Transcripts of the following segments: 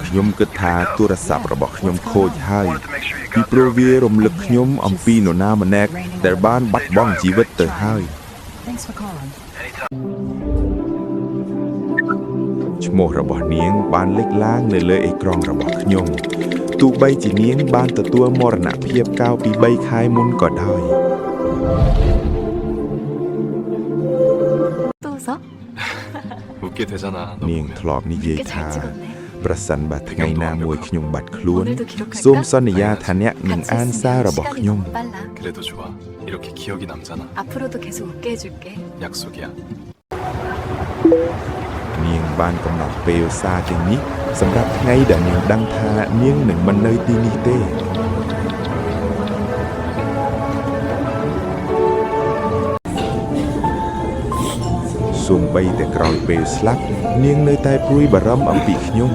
ខ្ញុំគិតថាទូរស័ព្ទរបស់ខ្ញុំខូចហើយពីព្រោះវារំលឹកខ្ញុំអំពីនរណាម្នាក់ដែលបានបាត់បង់ជីវិតទៅហើយឈ្មោះរបស់នាងបានលេចឡើងនៅលើអេក្រង់របស់ខ្ញុំទោះបីជានាងបានទទួលមរណភាពកាលពី3ខែមុនក៏ដោយនាងធ្លាប់និយាយថាប្រសិនបើថ្ងៃណាមួយខ្ញុំបាត់ខ្លួនសូមសន្យាថាអ្នកនឹងអានសាររបស់ខ្ញុំនាងបានកំណត់ពេលសារទាំងនេះសម្រាប់ថ្ងៃដែលនាងដឹងថានាងនឹងមិននៅទីនេះទេសូម្បីតែក្រោយពេលស្លាប់នាងនៅតែព្រួយបារម្ភអំពីខ្ញុំ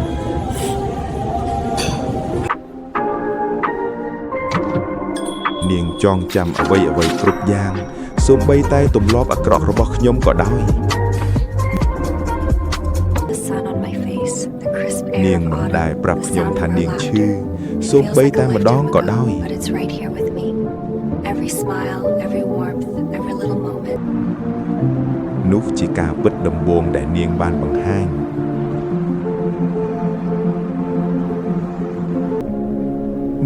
នាងចងចាំអ្វីគ្រប់យ៉ាងសូម្បីតែទម្លាប់អាក្រក់របស់ខ្ញុំក៏ដោយនាងមិនដែលប្រាប់ខ្ញុំថានាងឈឺសូម្បីតែម្ដងក៏ដោយនោះជាការពិតដំបូងដែលនាងបានបង្ហាញ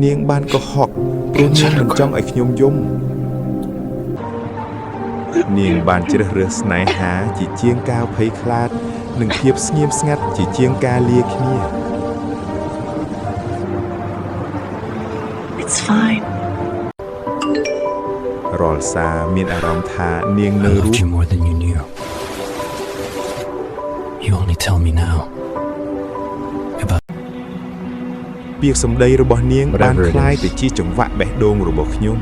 នាងបានកុហកព្រោះនាងមិនចង់ឲ្យខ្ញុំយំនាងបានជ្រើសរើសស្នេហាជាជាងការភ័យខ្លាចនិងភាពស្ងៀមស្ងាត់ជាជាងការលាគ្នា It's fine រាល់សារមានអារម្មណ៍ថានាងនៅរស់ You only tell me now ពាក្យសម្ដីរបស់នាងបានคล้ายទៅជាចង្វាក់បេះដូងរបស់ខ្ញុំ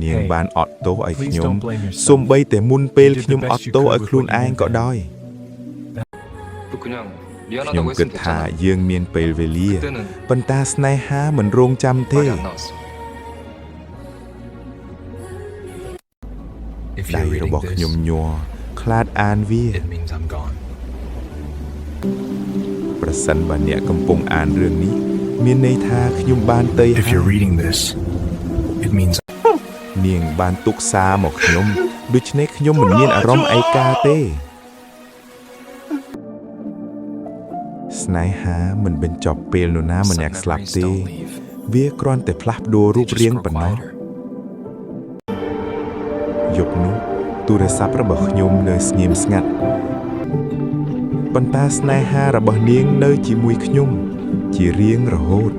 នាងបានអត់ទោសឲ្យខ្ញុំសូម្បីតែមុនពេលខ្ញុំអត់ទោសឲ្យខ្លួនឯងក៏ដោយខ្ញុំគិតថាយើងមានពេលវេលាប៉ុន្តែស្នេហាមិនរងចាំទេដៃរបស់ខ្ញុំញ័រខ្លាចអានវាប្រសិនបើអ្នកកំពុងអានរឿងនេះមានន័យថាខ្ញុំបានទៅនាងបានទុកសារមកខ្ញុំដូច្នេះខ្ញុំមិនមានអារម្មណ៍ឯកាទេស្នេហាមិនបញ្ចប់ពេលនរណាម្នាក់ស្លាប់ទេវាគ្រាន់តែផ្លាស់ប្ដូររូបរាងប៉ុណ្ណោះយប់នោះទូរស័ព្ទរបស់ខ្ញុំនៅស្ងៀមស្ងាត់ប៉ុន្តែស្នេហារបស់នាងនៅជាមួយខ្ញុំជារៀងរហូត